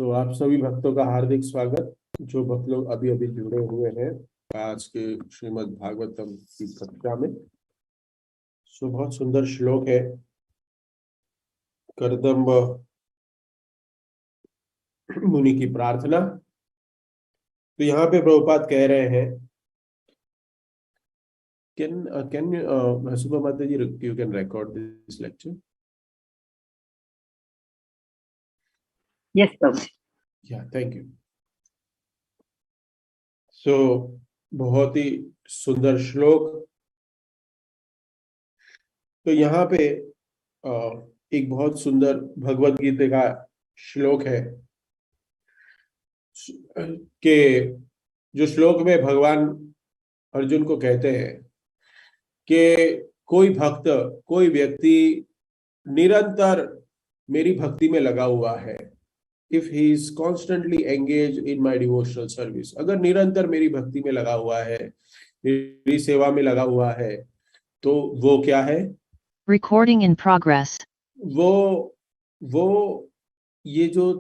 तो आप सभी भक्तों का हार्दिक स्वागत। जो भक्त लोग अभी अभी जुड़े हुए हैं आज के श्रीमद् भागवतम की कक्षा में। बहुत सुंदर श्लोक है। करदम्ब मुनि की प्रार्थना। तो यहाँ पे प्रभुपाद कह रहे हैं, कैन सुबह माता जी you can record this lecture? Yes, Prabhu. Yeah thank you. So बहुत ही सुंदर श्लोक। तो यहाँ पे एक बहुत सुंदर भगवत गीता का श्लोक है कि जो श्लोक में भगवान अर्जुन को कहते हैं कि कोई भक्त, कोई व्यक्ति निरंतर मेरी भक्ति में लगा हुआ है, if he is constantly engage in my devotional service, अगर निरंतर मेरी भक्ति में लगा हुआ है, मेरी सेवा में लगा हुआ है, तो वो क्या है? Recording in progress. वो ये जो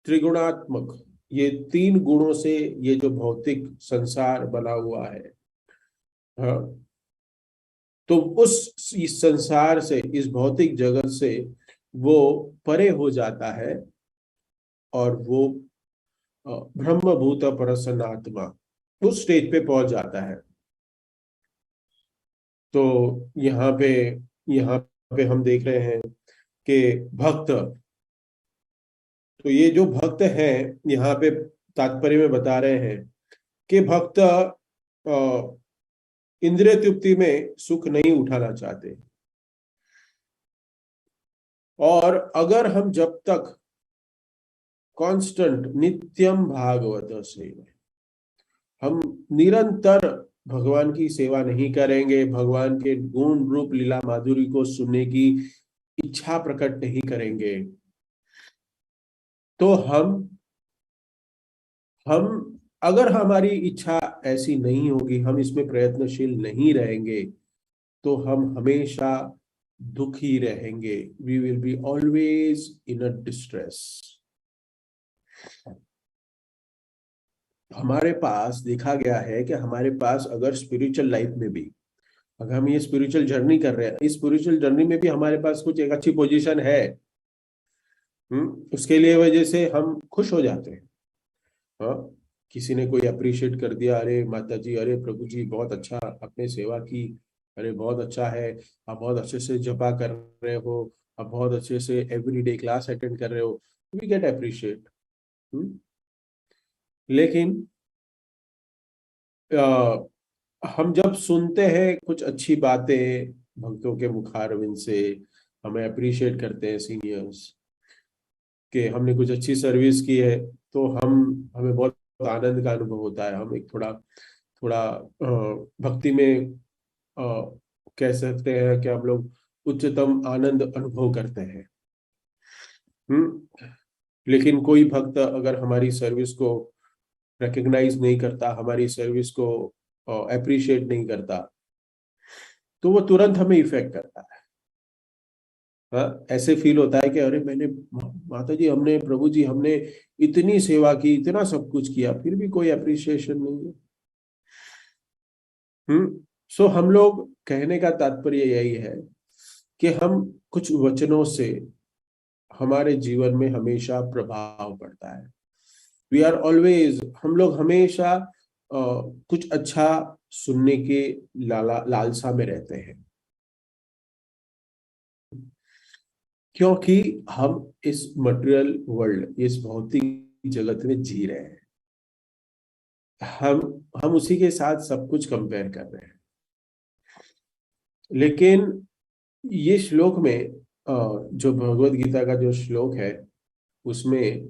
त्रिगुणात्मक, ये तीन गुणों से ये जो भौतिक संसार बना हुआ है, हाँ, तो इस संसार से, इस भौतिक जगत से वो परे हो जाता है और वो ब्रह्मभूत प्रसन्नात्मा उस स्टेज पे पहुंच जाता है। तो यहाँ पे हम देख रहे हैं कि भक्त, तो ये जो भक्त हैं यहाँ पे तात्पर्य में बता रहे हैं कि भक्त इंद्रिय तृप्ति में सुख नहीं उठाना चाहते, और अगर हम जब तक कांस्टेंट नित्यम भागवत सेवा, हम निरंतर भगवान की सेवा नहीं करेंगे, भगवान के गुण रूप लीला माधुरी को सुनने की इच्छा प्रकट नहीं करेंगे, तो हम अगर हमारी इच्छा ऐसी नहीं होगी, हम इसमें प्रयत्नशील नहीं रहेंगे, तो हम हमेशा दुखी रहेंगे। We will be always in a distress. हमारे पास देखा गया है कि हमारे पास अगर स्पिरिचुअल लाइफ में भी, अगर हम ये स्पिरिचुअल जर्नी कर रहे हैं, इस स्पिरिचुअल जर्नी में भी हमारे पास कुछ एक अच्छी पोजीशन है, उसके लिए वजह से हम खुश हो जाते हैं। हाँ, किसी ने कोई अप्रिशिएट कर दिया, अरे माता जी, अरे प्रभु जी, बहुत अच्छा आपने सेवा की, अरे बहुत अच्छा है, आप बहुत अच्छे से जपा कर रहे हो, आप बहुत अच्छे से एवरीडे क्लास अटेंड कर रहे हो, वी गेट अप्रिशिएट। लेकिन हम जब सुनते हैं कुछ अच्छी बातें भक्तों के मुखारविंद से, हमें अप्रिशिएट करते हैं सीनियर्स कि हमने कुछ अच्छी सर्विस की है, तो हमें बहुत आनंद का अनुभव होता है। हम एक थोड़ा भक्ति में कह सकते हैं कि हम लोग उच्चतम आनंद अनुभव करते हैं। लेकिन कोई भक्त अगर हमारी सर्विस को रिकग्नाइज नहीं करता, हमारी सर्विस को अप्रिशिएट नहीं करता, तो वो तुरंत हमें इफेक्ट करता है। हाँ, ऐसे फील होता है कि अरे मैंने, माता जी, हमने, प्रभु जी, हमने इतनी सेवा की, इतना सब कुछ किया, फिर भी कोई अप्रिशिएशन नहीं है। सो हम लोग कहने का तात्पर्य यही है कि हम कुछ वचनों से हमारे जीवन में हमेशा प्रभाव पड़ता है। वी आर ऑलवेज, हम लोग हमेशा कुछ अच्छा सुनने के लालसा में रहते हैं, क्योंकि हम इस मटेरियल वर्ल्ड, इस भौतिक जगत में जी रहे हैं। हम उसी के साथ सब कुछ कंपेयर कर रहे हैं। लेकिन ये श्लोक में, जो भगवत गीता का जो श्लोक है, उसमें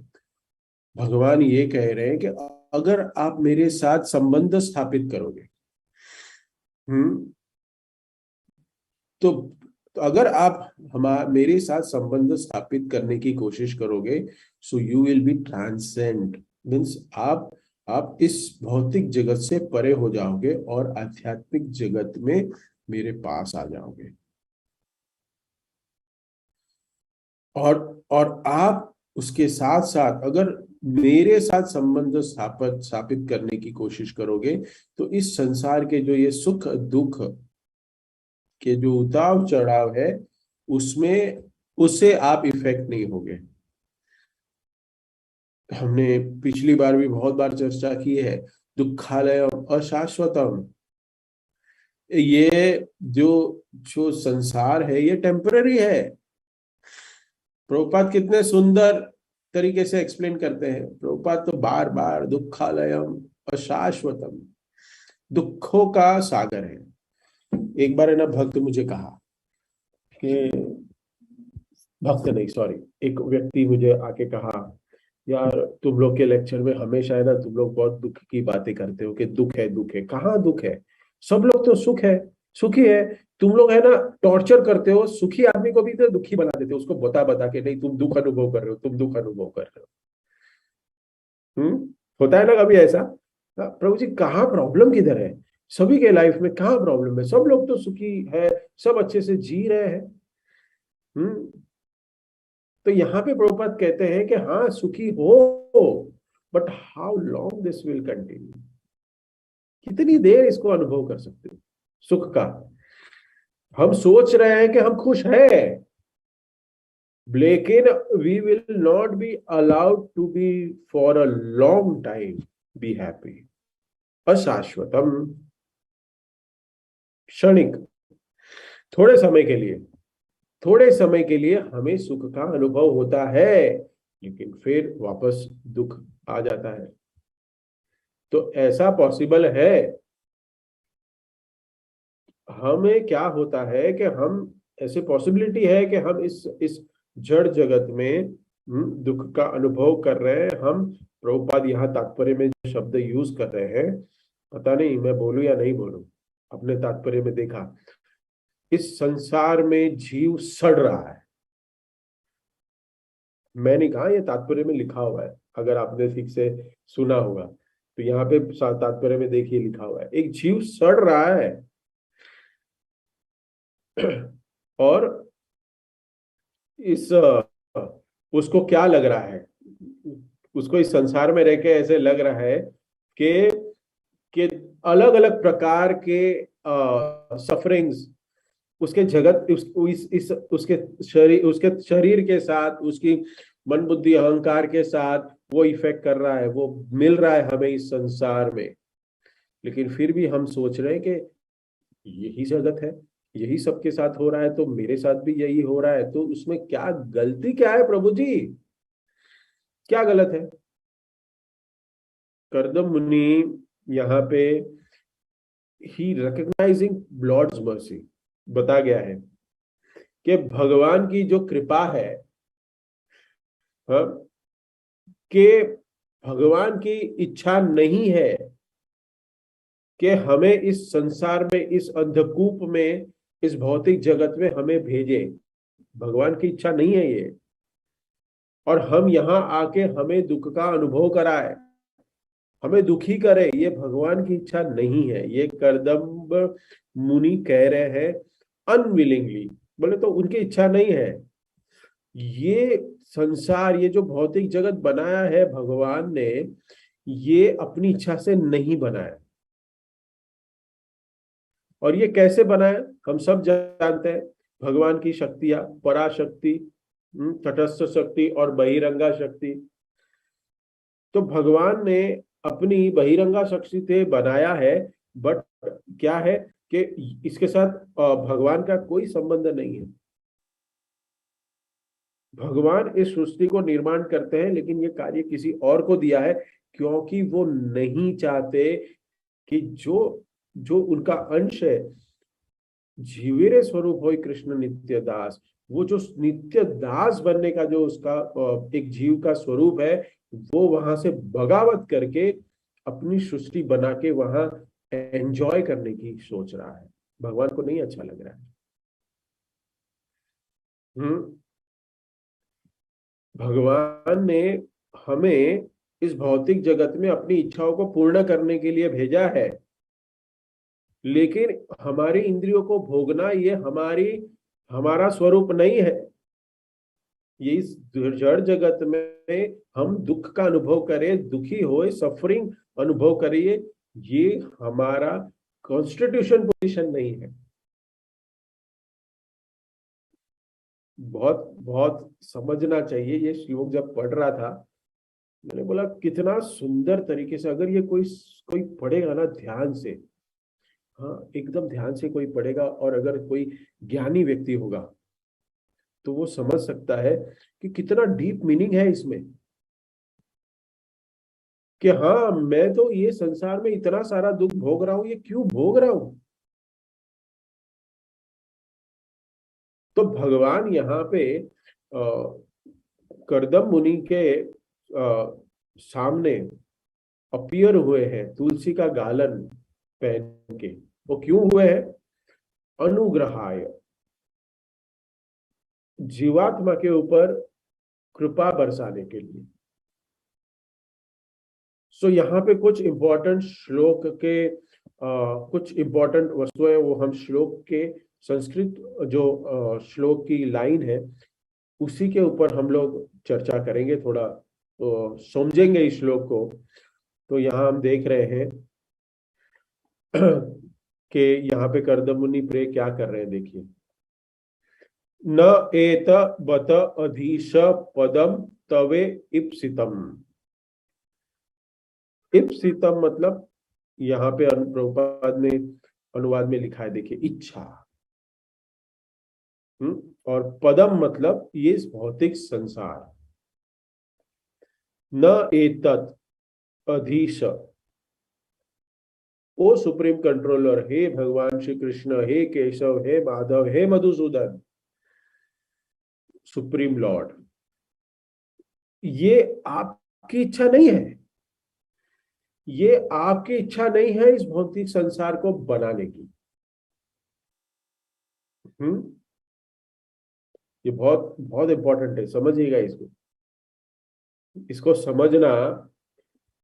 भगवान ये कह रहे हैं कि अगर आप मेरे साथ संबंध स्थापित करोगे, तो अगर आप मेरे साथ संबंध स्थापित करने की कोशिश करोगे, so you will be transcend, means आप इस भौतिक जगत से परे हो जाओगे और आध्यात्मिक जगत में मेरे पास आ जाओगे। और आप उसके साथ साथ अगर मेरे साथ संबंध स्थापित करने की कोशिश करोगे तो इस संसार के जो ये सुख दुख के जो उतार चढ़ाव है उसमें उससे आप इफेक्ट नहीं होगे। हमने पिछली बार भी बहुत बार चर्चा की है, दुखालयम अशाश्वतम। ये जो जो संसार है ये टेम्पररी है। प्रभुपाद कितने सुंदर तरीके से एक्सप्लेन करते हैं। प्रभुपाद तो बार बार दुखालयम अशाश्वतम, दुखों का सागर है। एक बार है ना भक्त मुझे कहा कि, भक्त नहीं सॉरी, एक व्यक्ति मुझे आके कहा, यार तुम लोग के लेक्चर में हमेशा है ना तुम लोग बहुत दुख की बातें करते हो कि दुख है दुख है। कहाँ दुख है? सब लोग तो सुख है, सुखी है। तुम लोग है ना टॉर्चर करते हो सुखी आदमी को भी, तो दुखी बना देते हो उसको बता बता के, नहीं तुम दुख अनुभव कर रहे हो, तुम दुख अनुभव कर रहे हो। होता है ना कभी ऐसा? प्रभु जी कहाँ प्रॉब्लम किधर है? सभी के लाइफ में कहाँ प्रॉब्लम है? सब लोग तो सुखी है, सब अच्छे से जी रहे हैं। तो यहाँ पे प्रभुपाद कहते हैं कि हाँ सुखी हो, but how long this will continue? कितनी देर इसको अनुभव कर सकते हो सुख का? हम सोच रहे हैं कि हम खुश हैं, लेकिन we will not be allowed to be for a long time be happy. अशाश्वतम, क्षणिक, थोड़े समय के लिए, थोड़े समय के लिए हमें सुख का अनुभव होता है, लेकिन फिर वापस दुख आ जाता है। तो ऐसा पॉसिबल है? हमें क्या होता है कि हम, ऐसे पॉसिबिलिटी है कि हम इस जड़ जगत में दुख का अनुभव कर रहे हैं। हम, प्रभुपाद यहाँ तात्पर्य में जो शब्द यूज कर रहे हैं, पता नहीं मैं बोलूं या नहीं बोलूं, अपने तात्पर्य में देखा, इस संसार में जीव सड़ रहा है। मैंने कहा ये तात्पर्य में लिखा हुआ है, अगर आपने ठीक से सुना होगा तो यहाँ पे तात्पर्य में देखिए लिखा हुआ है, एक जीव सड़ रहा है। और इस उसको क्या लग रहा है? उसको इस संसार में रह के ऐसे लग रहा है कि अलग अलग प्रकार के सफरिंग्स उसके जगत उसके शरीर के साथ, उसकी मन बुद्धि अहंकार के साथ वो इफेक्ट कर रहा है, वो मिल रहा है हमें इस संसार में। लेकिन फिर भी हम सोच रहे हैं कि यही जगत है, यही सबके साथ हो रहा है, तो मेरे साथ भी यही हो रहा है, तो उसमें क्या गलती क्या है प्रभु जी? क्या गलत है? कर्दम मुनि यहाँ पे ही रिकग्नाइजिंग लॉर्ड्स मर्सी बता गया है कि भगवान की जो कृपा है, हाँ, कि भगवान की इच्छा नहीं है कि हमें इस संसार में, इस अंधकूप में, इस भौतिक जगत में हमें भेजे। भगवान की इच्छा नहीं है ये। और हम यहाँ आके हमें दुख का अनुभव कराए, हमें दुखी करे, ये भगवान की इच्छा नहीं है। ये कर्दम्ब मुनि कह रहे हैं अनविलिंगली, बोले तो उनकी इच्छा नहीं है। ये संसार, ये जो भौतिक जगत बनाया है भगवान ने, ये अपनी इच्छा से नहीं बनाया। और ये कैसे बनाया हम सब जानते हैं। भगवान की शक्तियां, पराशक्ति, तटस्थ शक्ति और बहिरंगा शक्ति। तो भगवान ने अपनी बहिरंगा शक्ति से बनाया है, बट क्या है कि इसके साथ भगवान का कोई संबंध नहीं है। भगवान इस सृष्टि को निर्माण करते हैं, लेकिन ये कार्य किसी और को दिया है, क्योंकि वो नहीं चाहते कि जो जो उनका अंश है, जीवेरे स्वरूप हो कृष्ण नित्य दास, वो जो नित्य दास बनने का जो उसका एक जीव का स्वरूप है, वो वहां से बगावत करके अपनी सृष्टि बना के वहां एंजॉय करने की सोच रहा है। भगवान को नहीं अच्छा लग रहा है। भगवान ने हमें इस भौतिक जगत में अपनी इच्छाओं को पूर्ण करने के लिए भेजा है, लेकिन हमारी इंद्रियों को भोगना ये हमारा स्वरूप नहीं है। ये इस जड़ जगत में हम दुख का अनुभव करें, दुखी होए, सफरिंग अनुभव करिए, ये हमारा कॉन्स्टिट्यूशन पोजीशन नहीं है। बहुत बहुत समझना चाहिए। ये श्लोक जब पढ़ रहा था, मैंने बोला कितना सुंदर तरीके से, अगर ये कोई कोई पढ़ेगा ना ध्यान से, हाँ एकदम ध्यान से कोई पढ़ेगा, और अगर कोई ज्ञानी व्यक्ति होगा तो वो समझ सकता है कि कितना डीप मीनिंग है इसमें। कि हाँ, मैं तो ये संसार में इतना सारा दुख भोग रहा हूं, ये क्यों भोग रहा हूं? तो भगवान यहाँ पे करदम मुनि के सामने अपीयर हुए हैं तुलसी का गालन पहन के। वो क्यों हुए हैं? अनुग्रहाय, जीवात्मा के ऊपर कृपा बरसाने के लिए। सो यहाँ पे कुछ इंपॉर्टेंट श्लोक के कुछ इंपॉर्टेंट वस्तुएं, वो हम श्लोक के संस्कृत जो श्लोक की लाइन है उसी के ऊपर हम लोग चर्चा करेंगे, थोड़ा तो समझेंगे इस श्लोक को। तो यहाँ हम देख रहे हैं कि यहाँ पे कर्दम मुनि प्रे क्या कर रहे हैं, देखिए। न एत बत अधीश पदम तवे इप्सितम। इप्सितम मतलब यहाँ पे प्रभुपाद ने अनुवाद में लिखा है, देखिए, इच्छा। और पदम मतलब ये भौतिक संसार। न एतत् अधीश, ओ सुप्रीम कंट्रोलर, हे भगवान श्री कृष्ण, हे केशव, हे माधव, हे मधुसूदन, सुप्रीम लॉर्ड, ये आपकी इच्छा नहीं है। ये आपकी इच्छा नहीं है इस भौतिक संसार को बनाने की। ये बहुत बहुत इंपॉर्टेंट है, समझिएगा इसको। इसको समझना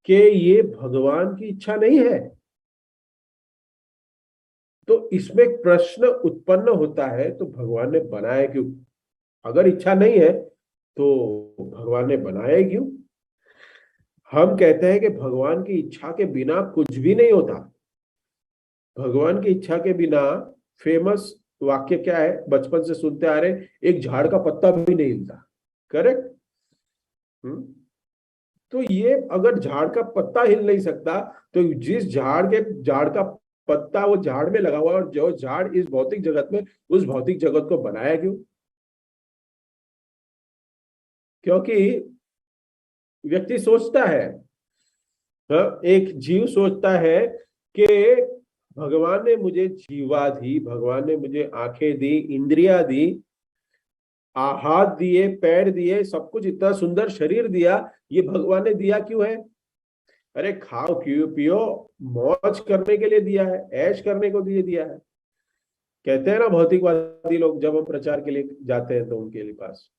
कि ये भगवान की इच्छा नहीं है। तो इसमें प्रश्न उत्पन्न होता है, तो भगवान ने बनाया क्यों? अगर इच्छा नहीं है तो भगवान ने बनाया क्यों? हम कहते हैं कि भगवान की इच्छा के बिना कुछ भी नहीं होता। भगवान की इच्छा के बिना, फेमस वाक्य क्या है, बचपन से सुनते आ रहे, एक झाड़ का पत्ता भी नहीं हिलता। करेक्ट? तो ये अगर झाड़ का पत्ता हिल नहीं सकता, तो जिस झाड़ का पत्ता वो झाड़ में लगा हुआ, और जो झाड़ इस भौतिक जगत में, उस भौतिक जगत को बनाया क्यों? क्योंकि व्यक्ति सोचता है, एक जीव सोचता है कि भगवान ने मुझे जीवा दी, भगवान ने मुझे आंखें दी, इंद्रियां दी, हाथ दिए, पैर दिए, सब कुछ, इतना सुंदर शरीर दिया, ये भगवान ने दिया क्यों है? अरे खाओ क्यों पियो, मौज करने के लिए दिया है, ऐश करने को दिया है। कहते हैं ना भौतिकवादी लोग, जब हम प्रचार के लिए जाते हैं तो उनके लिए पास।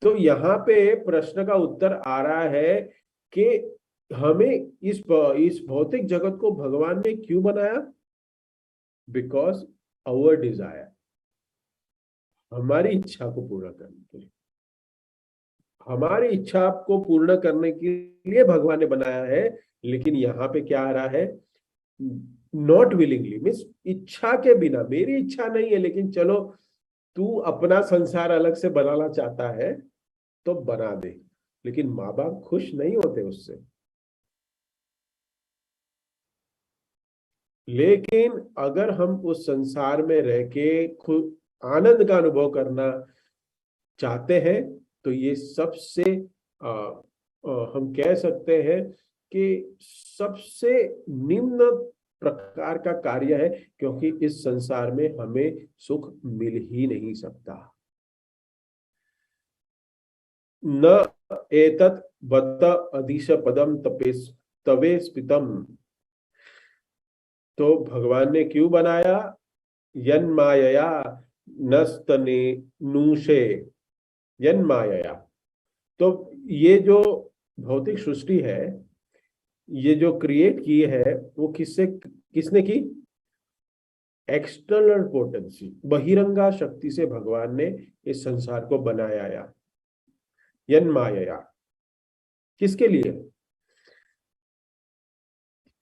तो यहाँ पे प्रश्न का उत्तर आ रहा है कि हमें इस भौतिक जगत को भगवान ने क्यों बनाया? बिकॉज आवर डिजायर, हमारी इच्छा को पूरा करने के लिए। हमारी इच्छा को पूर्ण करने के लिए भगवान ने बनाया है। लेकिन यहाँ पे क्या आ रहा है? नॉट विलिंगली, मीन्स इच्छा के बिना। मेरी इच्छा नहीं है, लेकिन चलो तू अपना संसार अलग से बनाना चाहता है तो बना दे। लेकिन माँ बाप खुश नहीं होते उससे। लेकिन अगर हम उस संसार में रह के खुद आनंद का अनुभव करना चाहते हैं, तो ये सबसे हम कह सकते हैं कि सबसे निम्न प्रकार का कार्य है, क्योंकि इस संसार में हमें सुख मिल ही नहीं सकता। न एतत् बत अधीश पदम तवे स्पितम। तो भगवान ने क्यों बनाया? यन्मायया नस्तने नूषे, यन्मायया। तो ये जो भौतिक सृष्टि है, ये जो क्रिएट की है, वो किसने की? एक्सटर्नल पोटेंसी, बहिरंगा शक्ति से भगवान ने इस संसार को बनाया या यन्मायया। किसके लिए?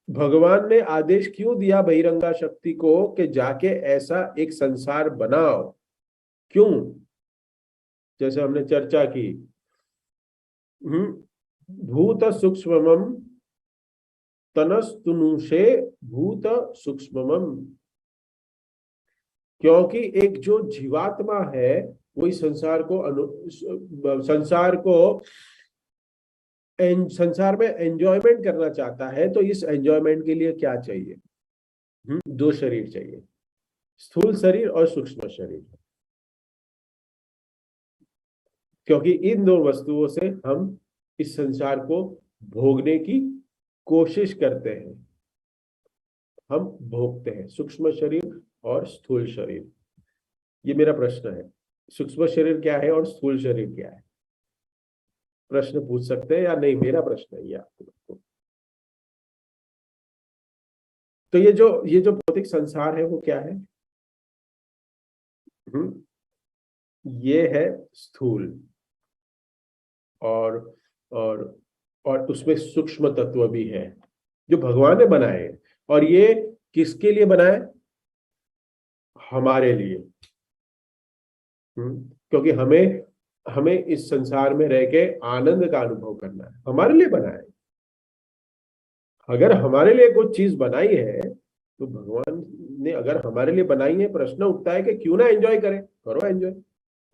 भगवान ने आदेश क्यों दिया बहिरंगा शक्ति को कि जाके ऐसा एक संसार बनाओ? क्यों? जैसे हमने चर्चा की, भूत सूक्ष्मम तनस्तुनुषे भूत सूक्ष्मम। क्योंकि एक जो जीवात्मा है वही संसार में एंजॉयमेंट करना चाहता है। तो इस एंजॉयमेंट के लिए क्या चाहिए? दो शरीर चाहिए, स्थूल शरीर और सूक्ष्म शरीर। क्योंकि इन दो वस्तुओं से हम इस संसार को भोगने की कोशिश करते हैं, हम भोगते हैं, सूक्ष्म शरीर और स्थूल शरीर। ये मेरा प्रश्न है, सूक्ष्म शरीर क्या है और स्थूल शरीर क्या है? प्रश्न पूछ सकते हैं या नहीं? मेरा प्रश्न है ये आपको। तो ये जो भौतिक संसार है वो क्या है? ये है स्थूल और उसमें सूक्ष्म तत्व भी है जो भगवान ने बनाए। और ये किसके लिए बनाए? हमारे लिए। क्योंकि हमें इस संसार में रह के आनंद का अनुभव करना है, हमारे लिए बनाए। अगर हमारे लिए कुछ चीज बनाई है तो भगवान ने अगर हमारे लिए बनाई है, प्रश्न उठता है कि क्यों ना एंजॉय करें। करो, एंजॉय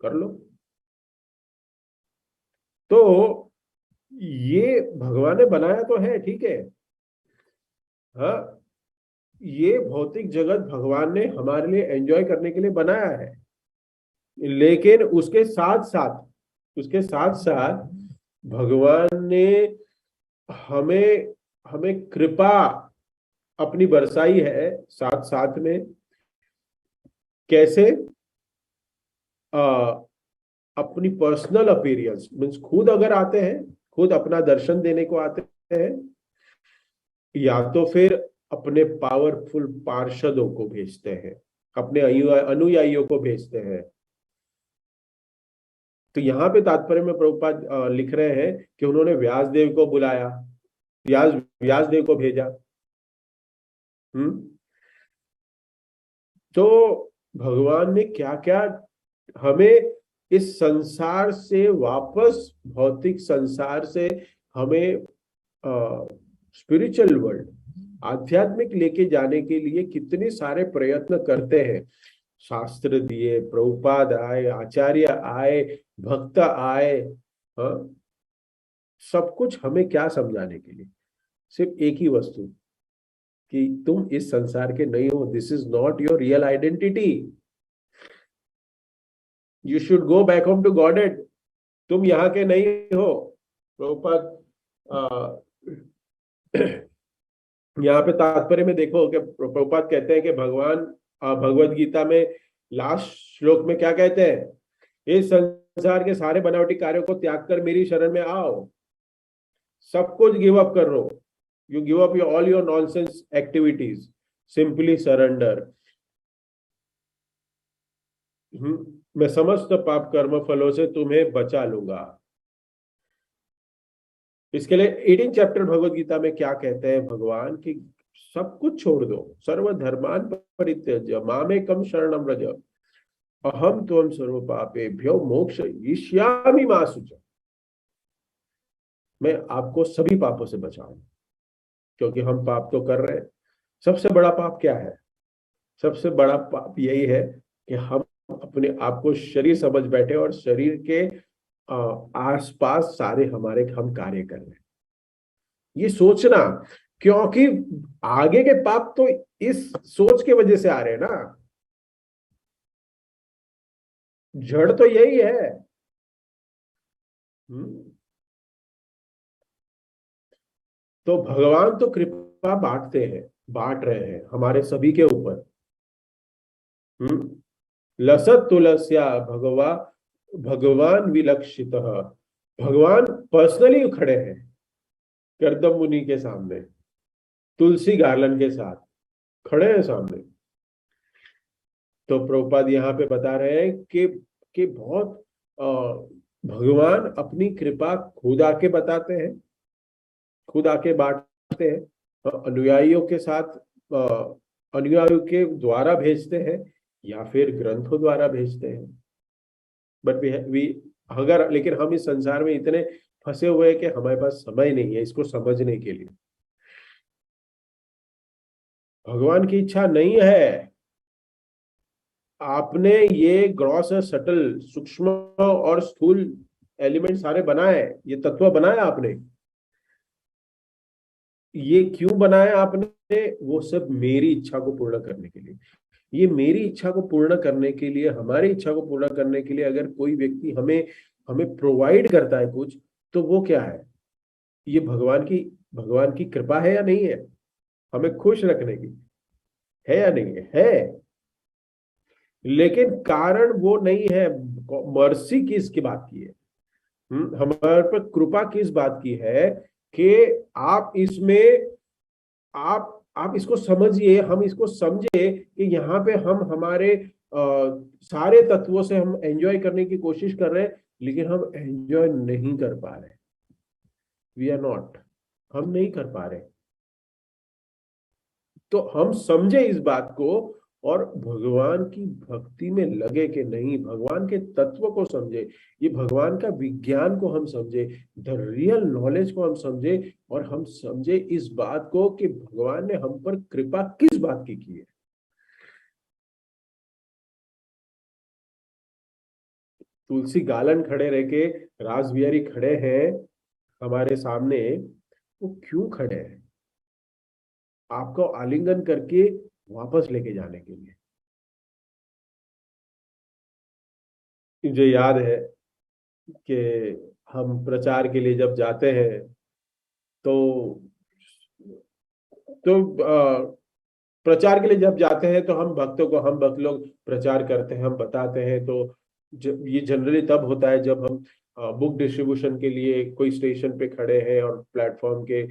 कर लो। तो ये भगवान ने बनाया तो है, ठीक है, हाँ, ये भौतिक जगत भगवान ने हमारे लिए एंजॉय करने के लिए बनाया है। लेकिन उसके साथ साथ भगवान ने हमें कृपा अपनी बरसाई है साथ साथ में। कैसे? अपनी पर्सनल अपीयरेंस मीन्स खुद अगर आते हैं, खुद अपना दर्शन देने को आते हैं, या तो फिर अपने पावरफुल पार्षदों को भेजते हैं, अपने अनुयायियों को भेजते हैं। तो यहाँ पे तात्पर्य में प्रभुपाद लिख रहे हैं कि उन्होंने व्यासदेव को बुलाया, व्यासदेव को भेजा। तो भगवान ने क्या क्या हमें इस संसार से वापस, भौतिक संसार से हमें स्पिरिचुअल वर्ल्ड, आध्यात्मिक लेके जाने के लिए कितने सारे प्रयत्न करते हैं। शास्त्र दिए, प्रभुपाद आए, आचार्य आए, भक्त आए, सब कुछ हमें क्या समझाने के लिए? सिर्फ एक ही वस्तु कि तुम इस संसार के नहीं हो, this is not your real identity, you should go back home to Godhead. तुम यहाँ के नहीं हो। प्रभुपाद यहाँ पे तात्पर्य में देखो कि प्रभुपाद कहते हैं कि भगवान भगवद गीता में लास्ट श्लोक में क्या कहते हैं? इस संसार के सारे बनावटी कार्यों को त्याग कर मेरी शरण में आओ, सब कुछ गिव अप कर लो, you give up all your nonsense activities, simply surrender. मैं समस्त पाप कर्म फलों से तुम्हें बचा लूंगा। इसके लिए 18 चैप्टर भगवद गीता में क्या कहते हैं भगवान कि सब कुछ छोड़ दो, सर्वधर्मान परित्यज्य मामेकं शरणं व्रज अहम त्वं सर्व पापेभ्यो मोक्षयिष्यामि मा शुचः। मैं आपको सभी पापों से बचाऊं, क्योंकि हम पाप तो कर रहे हैं। सबसे बड़ा पाप क्या है? सबसे बड़ा पाप यही है कि हम अपने आप को शरीर समझ बैठे और शरीर के आसपास सारे हम कार्य कर रहे हैं, ये सोचना। क्योंकि आगे के पाप तो इस सोच के वजह से आ रहे हैं ना, जड़ तो यही है। तो भगवान तो कृपा बांट रहे हैं हमारे सभी के ऊपर। लसत तुलस्या भगवान विलक्षित। भगवान पर्सनली खड़े हैं कर्दम मुनि के सामने, तुलसी गार्लन के साथ खड़े हैं सामने। तो प्रभुपाद यहाँ पे बता रहे हैं कि बहुत अ, भगवान अपनी कृपा खुद आके बताते हैं, खुद आके बांटते हैं, अनुयायियों के साथ, अनुयायियों के द्वारा भेजते हैं, या फिर ग्रंथों द्वारा भेजते हैं। बट वी अगर लेकिन हम इस संसार में इतने फंसे हुए हैं कि हमारे पास समय नहीं है इसको समझने के लिए। भगवान की इच्छा नहीं है आपने ये ग्रॉस और सटल, सूक्ष्म और स्थूल एलिमेंट सारे बनाए, ये तत्व बनाया आपने। ये क्यों बनाया आपने? वो सब मेरी इच्छा को पूर्ण करने के लिए। ये मेरी इच्छा को पूर्ण करने के लिए, हमारी इच्छा को पूर्ण करने के लिए अगर कोई व्यक्ति हमें हमें प्रोवाइड करता है कुछ, तो वो क्या है? ये भगवान की कृपा है या नहीं है? हमें खुश रखने की है या नहीं है? लेकिन कारण वो नहीं है। मर्सी किसकी बात की है? हमारे पर कृपा किस बात की है? कि आप इसमें, आप इसको समझिए, हम इसको समझे कि यहाँ पे हम हमारे सारे तत्वों से हम एंजॉय करने की कोशिश कर रहे हैं, लेकिन हम एंजॉय नहीं कर पा रहे। वी आर नॉट, हम नहीं कर पा रहे। तो हम समझे इस बात को और भगवान की भक्ति में लगे कि नहीं, भगवान के तत्व को समझे, ये भगवान का विज्ञान को हम समझे, द रियल नॉलेज को हम समझे, और हम समझे इस बात को कि भगवान ने हम पर कृपा किस बात की है। तुलसी गालन खड़े रह के, रास बिहारी खड़े हैं हमारे सामने, वो क्यों खड़े हैं? आपको आलिंगन करके वापस लेके जाने के लिए। मुझे याद है कि हम प्रचार के लिए जब जाते हैं तो प्रचार के लिए जब जाते हैं तो हम भक्तों को, हम भक्त लोग प्रचार करते हैं, हम बताते हैं। तो ये जनरली तब होता है जब हम बुक डिस्ट्रीब्यूशन के लिए कोई स्टेशन पे खड़े हैं और प्लेटफॉर्म के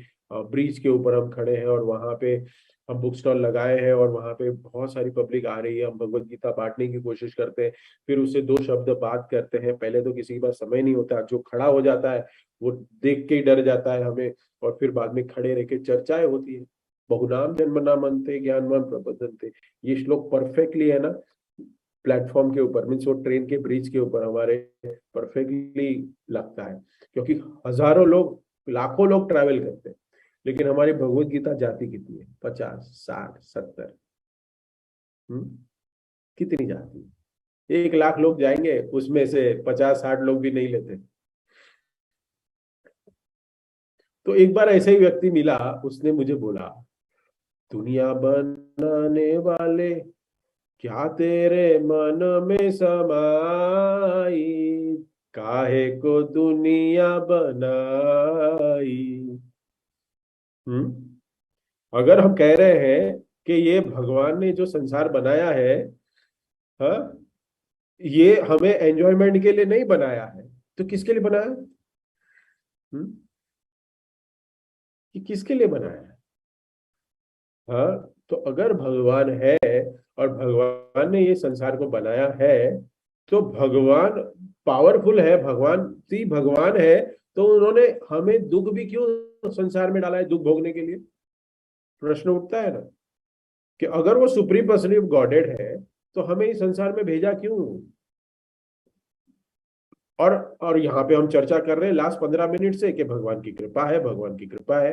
ब्रिज के ऊपर हम खड़े हैं, और वहां पे हम बुक स्टॉल लगाए हैं और वहां पे बहुत सारी पब्लिक आ रही है, हम भगवत गीता बांटने की कोशिश करते हैं। फिर उससे दो शब्द बात करते हैं। पहले तो किसी के पास समय नहीं होता, जो खड़ा हो जाता है वो देख के ही डर जाता है हमें, और फिर बाद में खड़े रह के चर्चाएं होती है। बहुनाम जन्मनामंते ज्ञानवान प्रबंधनते, ये श्लोक परफेक्टली है ना, प्लेटफॉर्म के ऊपर, मीन्स वो ट्रेन के ब्रिज के ऊपर हमारे परफेक्टली लगता है। क्योंकि हजारों लोग, लाखों लोग ट्रैवल करते हैं, लेकिन हमारी भगवत गीता जाती कितनी है? 50, 60, 70। कितनी जाती है? 1 लाख लोग जाएंगे, उसमें से 50-60 लोग भी नहीं लेते। तो एक बार ऐसे ही व्यक्ति मिला, उसने मुझे बोला, दुनिया बनाने वाले, क्या तेरे मन में समाई, काहे को दुनिया बनाई। अगर हम कह रहे हैं कि ये भगवान ने जो संसार बनाया है, हाँ, ये हमें एंजॉयमेंट के लिए नहीं बनाया है, तो किसके लिए बनाया? हम्म कि किसके लिए बनाया है? हाँ, तो अगर भगवान है और भगवान ने ये संसार को बनाया है, तो भगवान पावरफुल है, भगवान ती भगवान है, तो उन्होंने हमें दुख भी क्यों संसार में डाला है, दुख भोगने के लिए? प्रश्न उठता है ना, कि अगर वो सुप्रीम पर्सनैलिटी ऑफ गॉडेड है तो हमें इस संसार में भेजा क्यों? और यहाँ पे हम चर्चा कर रहे हैं लास्ट 15 मिनट से कि भगवान की कृपा है, भगवान की कृपा है।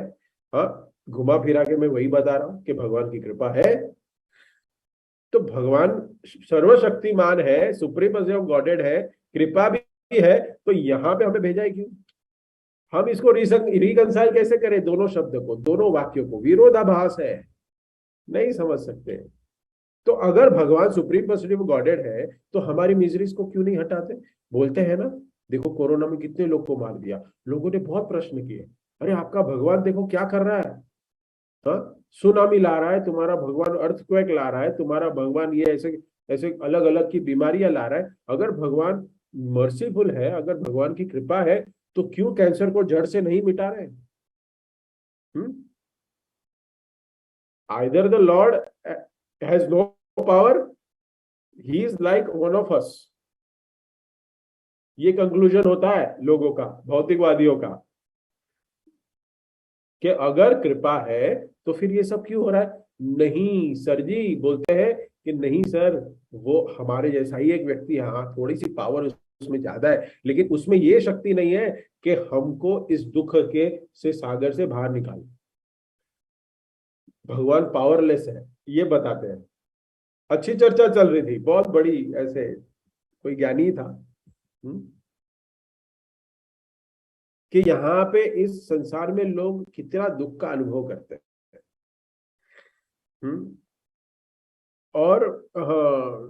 हाँ, घुमा फिरा के मैं वही बता रहा हूं कि भगवान की कृपा है। तो भगवान सर्वशक्तिमान है, सुप्रीम ऑफ गॉडेड है, कृपा भी है, तो यहाँ पे हमें भेजा है क्यों? हम इसको रिकंसाइल कैसे करें? दोनों शब्द को, दोनों वाक्यों को, विरोधाभास है, नहीं समझ सकते। तो अगर भगवान सुप्रीम पर्सनैलिटी ऑफ गॉडेड है, तो हमारी मिजरीज को क्यों नहीं हटाते? बोलते हैं ना, देखो कोरोना में कितने लोग को मार दिया, लोगों ने बहुत प्रश्न किए, अरे आपका भगवान देखो क्या कर रहा है, हाँ, सुनामी ला रहा है तुम्हारा भगवान, अर्थक्वेक ला रहा है तुम्हारा भगवान, ये ऐसे ऐसे अलग अलग की बीमारियां ला रहा है। अगर भगवान मर्सीफुल है, अगर भगवान की कृपा है, तो क्यों कैंसर को जड़ से नहीं मिटा रहे? Either the lord has no power, he is like one of us. ये कंक्लूजन होता है लोगों का, भौतिकवादियों का, कि अगर कृपा है तो फिर ये सब क्यों हो रहा है। नहीं सर जी, बोलते हैं कि नहीं सर, वो हमारे जैसा ही एक व्यक्ति है, हाँ थोड़ी सी पावर उसमें ज्यादा है, लेकिन उसमें ये शक्ति नहीं है कि हमको इस दुख के से सागर से बाहर निकाले। भगवान पावरलेस है, ये बताते हैं। अच्छी चर्चा चल रही थी, बहुत बड़ी, ऐसे कोई ज्ञानी था, कि यहाँ पे इस संसार में लोग कितना दुख का अनुभव करते हैं। और हाँ,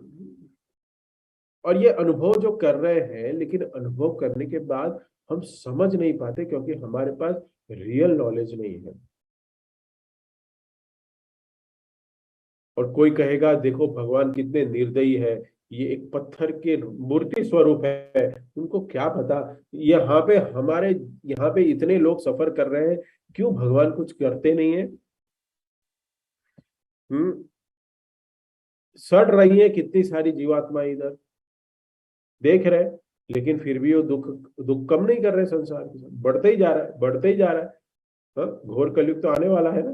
और ये अनुभव जो कर रहे हैं, लेकिन अनुभव करने के बाद हम समझ नहीं पाते, क्योंकि हमारे पास रियल नॉलेज नहीं है। और कोई कहेगा देखो भगवान कितने निर्दयी है, ये एक पत्थर के मूर्ति स्वरूप है, उनको क्या पता यहाँ पे हमारे यहाँ पे इतने लोग सफर कर रहे हैं, क्यों भगवान कुछ करते नहीं है। सड़ रही है कितनी सारी जीवात्मा इधर, देख रहे, लेकिन फिर भी वो दुख दुख कम नहीं कर रहे, संसार के साथ बढ़ते ही जा रहा है, बढ़ते ही जा रहा है। घोर कलयुग तो आने वाला है ना।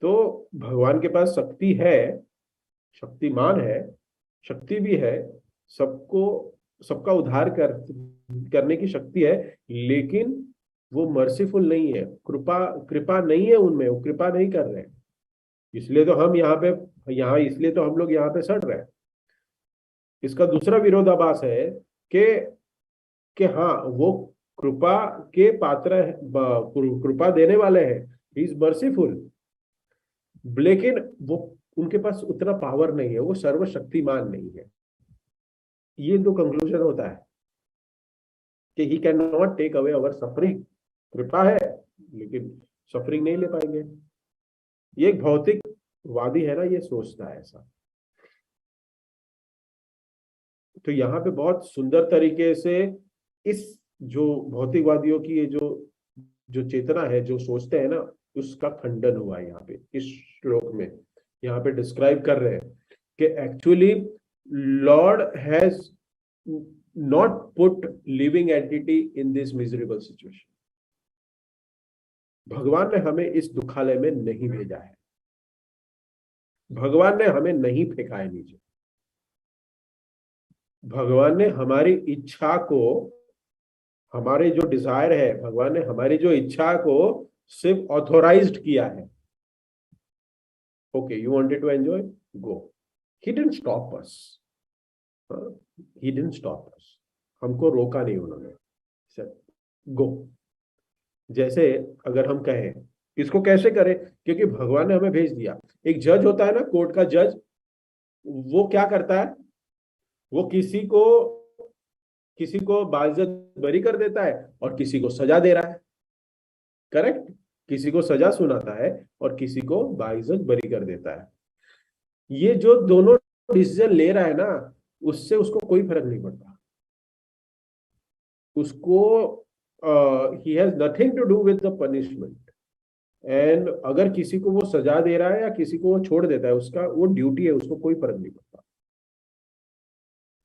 तो भगवान के पास शक्ति है, शक्तिमान है, शक्ति भी है, सबको सबका उद्धार करने की शक्ति है, लेकिन वो मर्सीफुल नहीं है, कृपा कृपा नहीं है उनमें, वो कृपा नहीं कर रहे हैं। इसलिए तो हम यहाँ पे, इसलिए तो हम लोग यहाँ पे सड़ रहे हैं। इसका दूसरा विरोधाभास है कि हाँ वो कृपा के पात्र है, कृपा देने वाले हैं, ही इज मर्सीफुल, लेकिन वो उनके पास उतना पावर नहीं है, वो सर्वशक्तिमान नहीं है। ये दो कंक्लूजन होता है कि he can not take away our suffering. कृपा है लेकिन सफरिंग नहीं ले पाएंगे। ये एक भौतिकवादी है ना, ये सोचता है ऐसा। तो यहाँ पे बहुत सुंदर तरीके से इस जो भौतिकवादियों की ये जो जो चेतना है, जो सोचते हैं ना, उसका खंडन हुआ है यहाँ पे इस श्लोक में। यहाँ पे डिस्क्राइब कर रहे हैं कि actually Lord has not put living entity in this miserable situation. भगवान ने हमें इस दुखालय में नहीं भेजा है, भगवान ने हमें नहीं फेंका है नीचे। भगवान ने हमारी इच्छा को, हमारे जो डिजायर है, भगवान ने हमारी जो इच्छा को सिर्फ ऑथोराइज्ड किया है। Okay, you wanted to enjoy, go. He didn't stop us, he didn't stop us, हमको रोका नहीं उन्होंने, सर गो। जैसे अगर हम कहें, इसको कैसे करें, क्योंकि भगवान ने हमें भेज दिया। एक जज होता है ना, कोर्ट का जज, वो क्या करता है, वो किसी को बाइज्जत बरी कर देता है और किसी को सजा दे रहा है। करेक्ट, किसी को सजा सुनाता है और किसी को बाइज्जत बरी कर देता है। ये जो दोनों डिसीजन ले रहा है ना, उससे उसको कोई फर्क नहीं पड़ता। उसको he has nothing to do with the punishment. And अगर किसी को वो सजा दे रहा है या किसी को वो छोड़ देता है, उसका वो ड्यूटी है, उसको कोई फर्क नहीं पड़ता।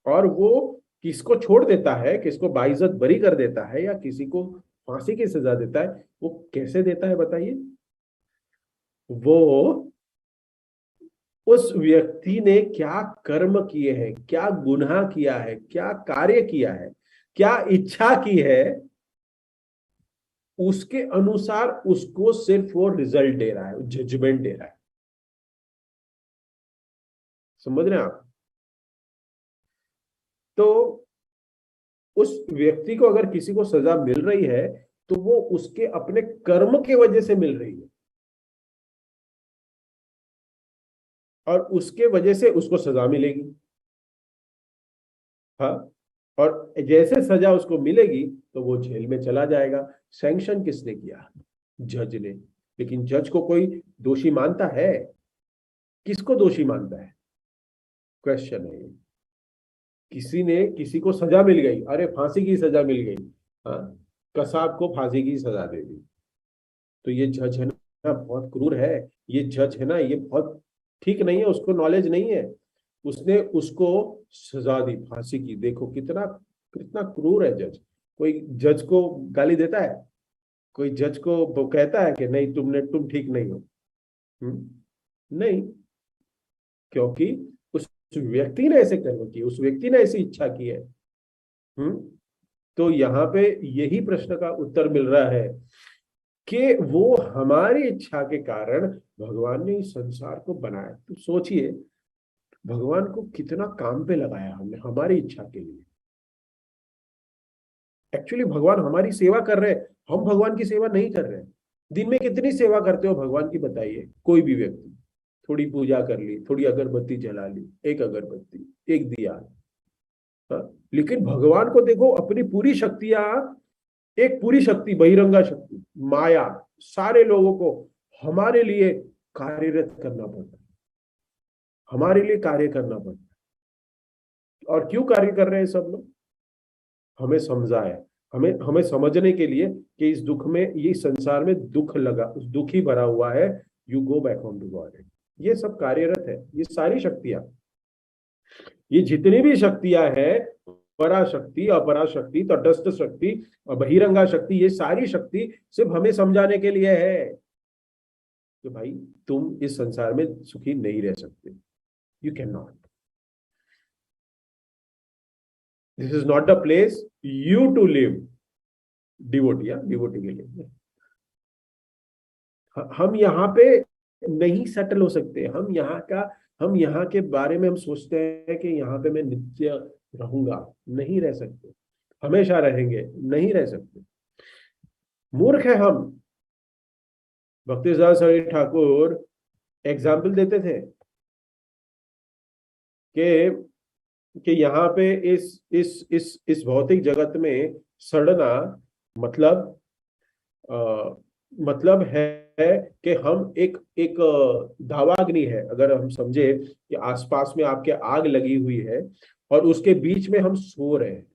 और वो किसको छोड़ देता है, किसको बाइज्जत बरी कर देता है या किसी को फांसी की सजा देता है, वो कैसे देता है बताइए। वो उस व्यक्ति ने क्या कर्म किए हैं, क्या गुनाह किया है, क्या कार्य किया है, क्या इच्छा की है, उसके अनुसार उसको सिर्फ वो रिजल्ट दे रहा है, जजमेंट दे रहा है। समझ रहे हैं आप। तो उस व्यक्ति को अगर किसी को सजा मिल रही है तो वो उसके अपने कर्म की वजह से मिल रही है, और उसके वजह से उसको सजा मिलेगी। हाँ, और जैसे सजा उसको मिलेगी तो वो जेल में चला जाएगा। सैंक्शन किसने किया, जज ने। लेकिन जज को कोई दोषी मानता है, किसको दोषी मानता है, क्वेश्चन है ये। किसी ने, किसी को सजा मिल गई, अरे फांसी की सजा मिल गई, हाँ, कसाब को फांसी की सजा दे दी, तो ये जज है ना बहुत क्रूर है, ये जज है ना ये बहुत ठीक नहीं है, उसको नॉलेज नहीं है, उसने उसको सजा दी, फांसी की। देखो कितना कितना क्रूर है जज। कोई जज को गाली देता है? कोई जज को वो कहता है कि नहीं तुम ठीक नहीं हो? नहीं, क्योंकि उस व्यक्ति ने ऐसे कर्म किए, उस व्यक्ति ने ऐसी इच्छा की है। हम्म तो यहाँ पे यही प्रश्न का उत्तर मिल रहा है कि वो हमारी इच्छा के कारण भगवान ने इस संसार को बनाया। तो सोचिए, भगवान को कितना काम पे लगाया हमने हमारी इच्छा के लिए। एक्चुअली भगवान हमारी सेवा कर रहे हैं, हम भगवान की सेवा नहीं कर रहे हैं। दिन में कितनी सेवा करते हो भगवान की, बताइए कोई भी व्यक्ति। थोड़ी पूजा कर ली, थोड़ी अगरबत्ती जला ली, एक अगरबत्ती, एक दिया। हाँ? लेकिन भगवान को देखो, अपनी पूरी शक्तियां, एक पूरी शक्ति, बहिरंगा शक्ति, माया, सारे लोगों को हमारे लिए कार्यरत करना पड़ता है, हमारे लिए कार्य करना पड़ता है। और क्यों कार्य कर रहे हैं सब लोग? हमें समझाए, हमें हमें समझने के लिए कि इस दुख में, ये संसार में दुख लगा, उस दुख ही भरा हुआ है। You go back home to God. ये सब कार्यरत है, ये सारी शक्तियां, ये जितनी भी शक्तियां हैं, पराशक्ति, अपराशक्ति, तटस्थ शक्ति और बहिरंगा शक्ति, ये सारी शक्ति सिर्फ हमें समझाने के लिए है कि भाई तुम इस संसार में सुखी नहीं रह सकते। You can not, this is not the place you to live. Devotee, devotee के लिए हम यहाँ पे नहीं सेटल हो सकते। हम यहाँ के बारे में हम सोचते हैं कि यहाँ पे मैं नित्य रहूंगा, नहीं रह सकते। हमेशा रहेंगे, नहीं रह सकते। मूर्ख है हम। भक्ति साहरी ठाकुर एग्जाम्पल देते थे कि यहाँ पे इस भौतिक जगत में सड़ना मतलब मतलब है कि हम एक एक दावाग्नि है। अगर हम समझे कि आसपास में आपके आग लगी हुई है और उसके बीच में हम सो रहे हैं,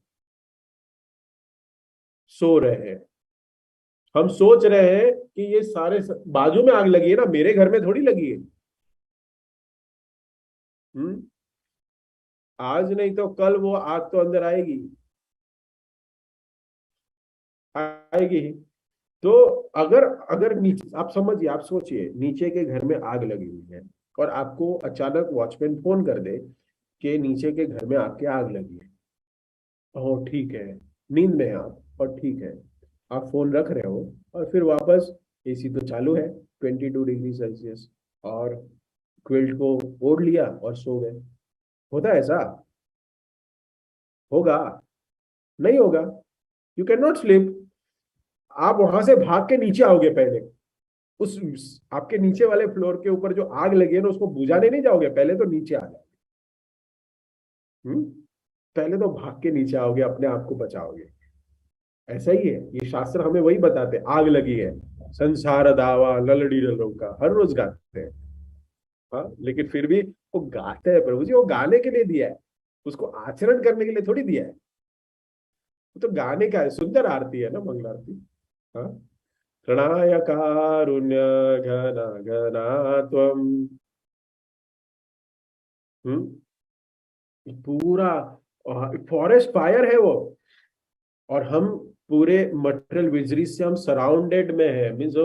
हम सोच रहे हैं कि ये सारे बाजू में आग लगी है ना, मेरे घर में थोड़ी लगी है। हम्म आज नहीं तो कल वो आग तो अंदर आएगी, आएगी ही। तो अगर अगर नीचे, आप समझिए, आप सोचिए, नीचे के घर में आग लगी हुई है और आपको अचानक वॉचमैन फोन कर दे कि नीचे के घर में आपके आग लगी है। ओ ठीक है, नींद में हैं आप और ठीक है, आप फोन रख रहे हो और फिर वापस एसी तो चालू है 22 डिग्री सेल्सियस, और क्विल्ट को ओढ़ लिया और सो गए। होता है ऐसा? होगा? नहीं होगा। You can not sleep. आप वहां से भाग के नीचे आओगे पहले, उस आपके नीचे वाले फ्लोर के ऊपर जो आग लगी है ना, उसको बुझाने नहीं जाओगे, पहले तो नीचे आ जाओगे। पहले तो भाग के नीचे आओगे, अपने आप को बचाओगे। ऐसा ही है, ये शास्त्र हमें वही बताते हैं। आग लगी है, संसार दावा ललड़ी का हर रोज गाते हैं। हाँ, लेकिन फिर भी वो गाते हैं प्रभु जी, वो गाने के लिए दिया है, उसको आचरण करने के लिए थोड़ी दिया है। वो तो गाने का है, सुंदर आरती है ना, मंगल आरती। हाँ, प्रणय कारुण्य घन घना त्वम। पूरा फॉरेस्ट फायर है वो, और हम पूरे मटेरियल विजरी से हम सराउंडेड में है, मीन्स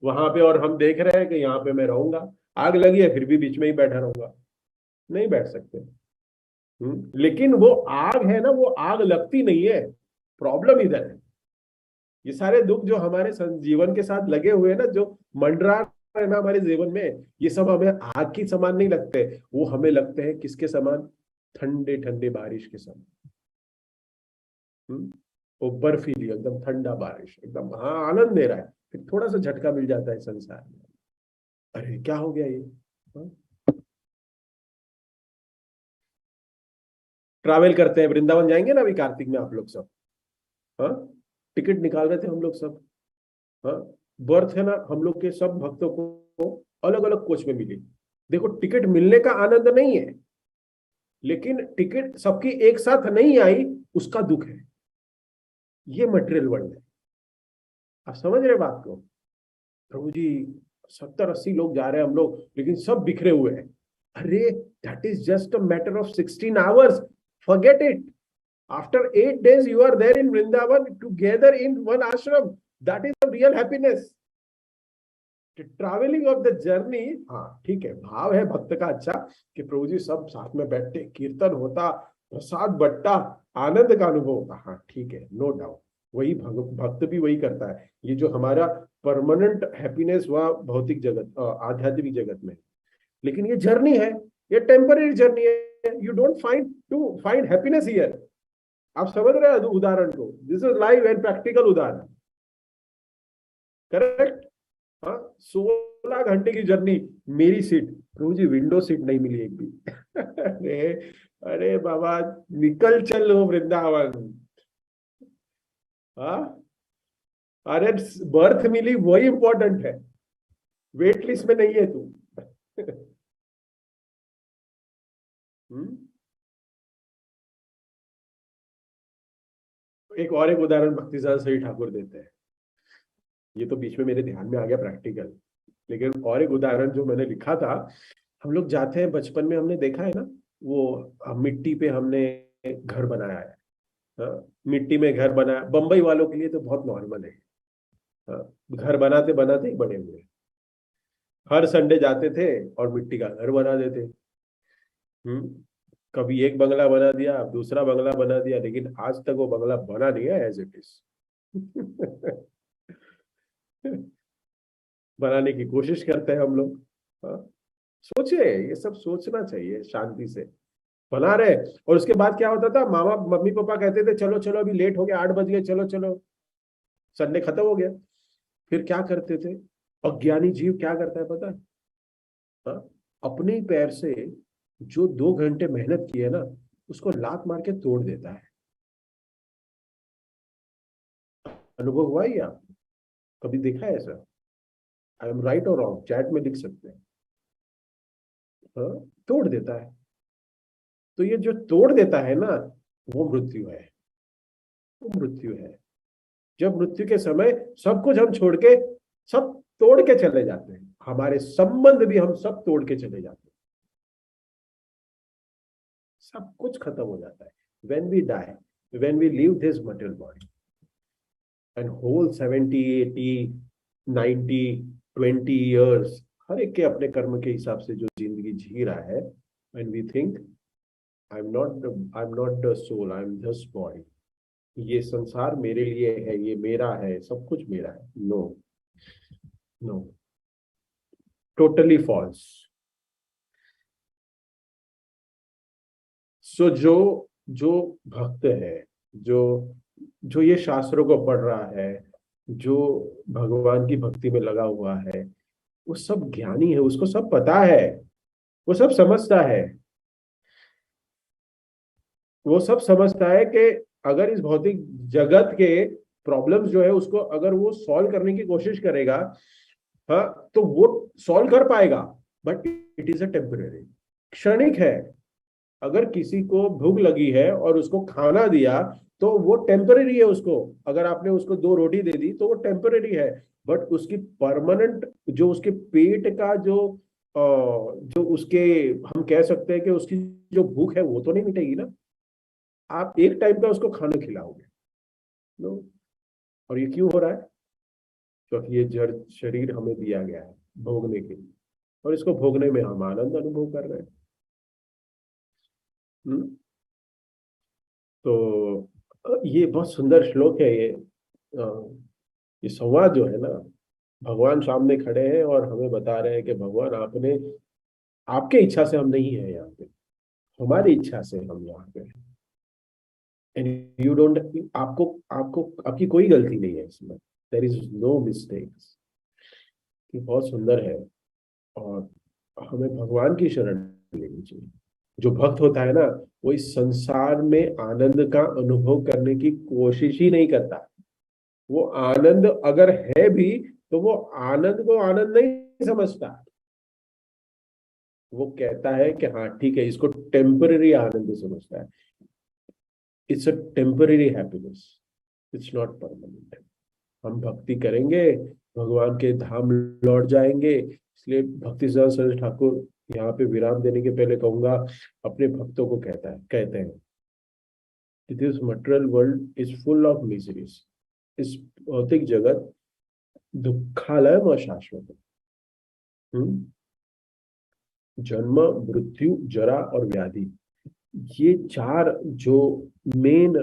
वहां पे, और हम देख रहे हैं कि यहाँ पे मैं रहूंगा। आग लगी है फिर भी बीच में ही बैठा रहूंगा? नहीं बैठ सकते। लेकिन वो आग है ना, वो आग लगती नहीं है। प्रॉब्लम इधर है। ये सारे दुख जो हमारे जीवन के साथ लगे हुए हैं ना, जो मंडरा है ना हमारे जीवन में, ये सब हमें आग की समान नहीं लगते। वो हमें लगते हैं किसके समान? ठंडे ठंडे बारिश के समान। हम्म वो बर्फीली एकदम ठंडा बारिश, एकदम हाँ आनंद दे रहा है, फिर थोड़ा सा झटका मिल जाता है संसार में। अरे क्या हो गया ये? हाँ? ट्रैवल करते हैं, वृंदावन जाएंगे ना अभी कार्तिक में आप लोग सब। हाँ, टिकट निकाल रहे थे हम लोग सब। हाँ, बर्थ है ना हम लोग के सब भक्तों को अलग अलग कोच में मिली। देखो, टिकट मिलने का आनंद नहीं है, लेकिन टिकट सबकी एक साथ नहीं आई, उसका दुख है। ये मटेरियल वर्ल्ड है। आप समझ रहे बात को? प्रभु जी, 70-80 लोग जा रहे हैं हम लोग, लेकिन सब बिखरे हुए हैं। अरे that is just a matter of 16 hours, forget it. After 8 days, you are there in Vrindavan together in one ashram. That is the real happiness. Travelling of the journey. हाँ ठीक है, भाव है भक्त का अच्छा कि प्रभु जी सब साथ में बैठते, कीर्तन होता, प्रसाद बट्टा, आनंद का अनुभव होता. हाँ ठीक है, नो डाउट, वही भक्त भी वही करता है. ये जो हमारा परमानेंट हैप्पीनेस हुआ भौतिक जगत, आध्यात्मिक जगत में, लेकिन ये जर्नी है, ये टेम्पररी जर्नी है. You don't find happiness here. आप समझ रहे हैं उदाहरण को? This is live and practical उदाहरण. करेक्ट. हाँ, 16 घंटे की जर्नी, मेरी सीट, प्रभु जी विंडो सीट नहीं मिली एक भी. अरे अरे बाबा, निकल चल लो वृंदावन. हाँ, अरे बर्थ मिली वही इंपॉर्टेंट है, वेट लिस्ट में नहीं है तू. एक उदाहरण भक्तिसार सही ठाकुर देते हैं. ये तो बीच में मेरे ध्यान में आ गया प्रैक्टिकल, लेकिन और एक उदाहरण जो मैंने लिखा था. हम लोग जाते हैं, बचपन में हमने देखा है ना, वो मिट्टी पे हमने घर बनाया है. मिट्टी में घर बनाया, बंबई वालों के लिए तो बहुत नॉर्मल है. घर बनाते बनाते ही बड़े हुए. हर संडे जाते थे और मिट्टी का घर बना देते. कभी एक बंगला बना दिया, दूसरा बंगला बना दिया, लेकिन आज तक वो बंगला बना नहीं है एज इट इज. बनाने की कोशिश करते हैं हम लोग. सोचे, ये सब सोचना चाहिए शांति से. बना रहे, और उसके बाद क्या होता था, मामा मम्मी पापा कहते थे चलो चलो अभी लेट हो गया, 8 बज गए, चलो चलो, संडे खत्म हो गया. फिर क्या करते थे, अज्ञानी जीव क्या करता है पता है? अपने ही पैर से जो 2 घंटे मेहनत की है ना, उसको लात मार के तोड़ देता है. अनुभव हुआ ही आप कभी देखा है ऐसा? आई एम राइट और रॉन्ग, चैट में लिख सकते हैं. तोड़ देता है. तो ये जो तोड़ देता है ना, वो मृत्यु है. वो मृत्यु है. जब मृत्यु के समय सब कुछ हम छोड़ के, सब तोड़ के चले जाते हैं, हमारे संबंध भी हम सब तोड़ के चले जाते हैं, सब कुछ खत्म हो जाता है. when we die, when we leave this material body, and whole 70, 80, 90, 20 years, हर एक के अपने कर्म के हिसाब से जो जिंदगी जी रहा है, when we think I'm not the soul, I'm just body, ये संसार मेरे लिए है, ये मेरा है, सब कुछ मेरा है. No no, totally false. So जो भक्त है, जो ये शास्त्रों को पढ़ रहा है, जो भगवान की भक्ति में लगा हुआ है, वो सब ज्ञानी है, उसको सब पता है, वो सब समझता है. वो सब समझता है कि अगर इस भौतिक जगत के प्रॉब्लम्स जो है उसको अगर वो सॉल्व करने की कोशिश करेगा, हाँ, तो वो सॉल्व कर पाएगा, but it is a temporary, क्षणिक है. अगर किसी को भूख लगी है और उसको खाना दिया तो वो टेम्पररी है. उसको अगर आपने उसको 2 रोटी दे दी तो वो टेम्पररी है, बट उसकी परमानेंट, जो उसके पेट का जो उसके, हम कह सकते हैं कि उसकी जो भूख है वो तो नहीं मिटेगी ना. आप एक टाइम का उसको खाना खिलाओगे. नो. और ये क्यों हो रहा है? क्योंकि ये जड़ शरीर हमें दिया गया है भोगने के लिए, और इसको भोगने में हम आनंद अनुभव कर रहे हैं. तो ये बहुत सुंदर श्लोक है. ये संवाद जो है ना, भगवान सामने खड़े हैं और हमें बता रहे हैं कि भगवान आपने, आपके इच्छा से हम नहीं है यहाँ पे, हमारी इच्छा से हम यहाँ पे. एंड यू डोंट, आपको आपको आपकी कोई गलती नहीं है इसमें. There is no mistakes. ये बहुत सुंदर है, और हमें भगवान की शरण लेनी चाहिए. जो भक्त होता है ना, वो इस संसार में आनंद का अनुभव करने की कोशिश ही नहीं करता. वो आनंद अगर है भी तो वो आनंद को आनंद नहीं समझता. वो कहता है कि हाँ ठीक है, इसको टेम्पररी आनंद समझता है. It's a temporary happiness, it's not permanent. हम भक्ति करेंगे, भगवान के धाम लौट जाएंगे. इसलिए भक्ति सरस्वती ठाकुर यहाँ पे विराम देने के पहले कहूंगा, अपने भक्तों को कहते हैं कि this material world is full of miseries. इस भौतिक जगत दुखालय व शाश्वत है। जन्म, मृत्यु, जरा और व्याधि, ये चार जो मेन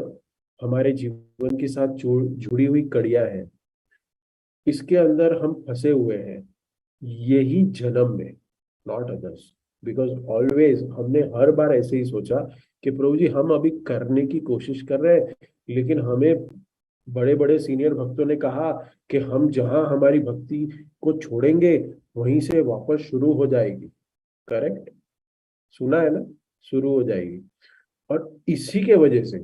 हमारे जीवन के साथ जुड़ी हुई कड़ियां हैं, इसके अंदर हम फंसे हुए हैं, यही जन्म में, नॉट अदर्स। बिकॉज ऑलवेज हमने हर बार ऐसे ही सोचा कि प्रभु जी हम अभी करने की कोशिश कर रहे हैं, लेकिन हमें बड़े बड़े सीनियर भक्तों ने कहा कि हम जहां हमारी भक्ति को छोड़ेंगे वहीं से वापस शुरू हो जाएगी। करेक्ट, सुना है ना, शुरू हो जाएगी। और इसी के वजह से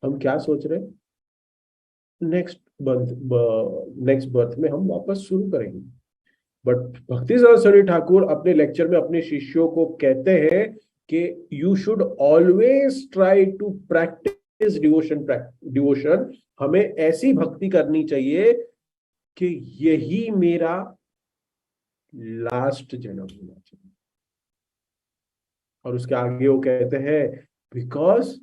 हम क्या सोच रहे हैं, नेक्स्ट बर्थ में हम वापस शुरू करेंगे। बट भक्ति सरस्वती ठाकुर अपने लेक्चर में अपने शिष्यों को कहते हैं कि you should always try to practise devotion. हमें ऐसी भक्ति करनी चाहिए कि यही मेरा लास्ट जन्म होना चाहिए। और उसके आगे वो कहते हैं because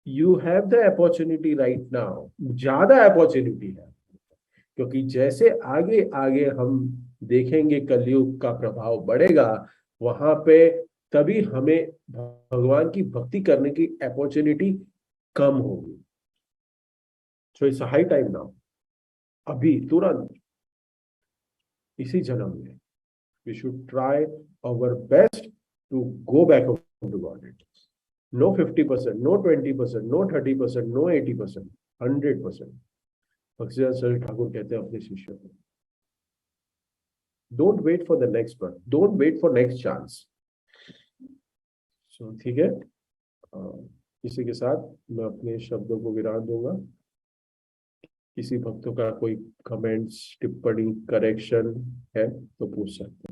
you have the opportunity right now, ज्यादा अपॉर्चुनिटी है, क्योंकि जैसे आगे आगे हम देखेंगे कलयुग का प्रभाव बढ़ेगा, वहां पे तभी हमें भगवान की भक्ति करने की अपॉर्चुनिटी कम होगी। So it's high time now, अभी तुरंत इसी जन्म में we should try our best to go back to God. No 50%, no 20%, no 30%, no 80%, 100%। Bhakti Thakur कहते हैं अपने शिष्यों को, don't wait for the next birth, don't wait for next chance. So ठीक है, इसी के साथ मैं अपने शब्दों को विराम दूंगा। किसी भक्तों का कोई कमेंट्स, टिप्पणी, करेक्शन है तो पूछ सकते हैं।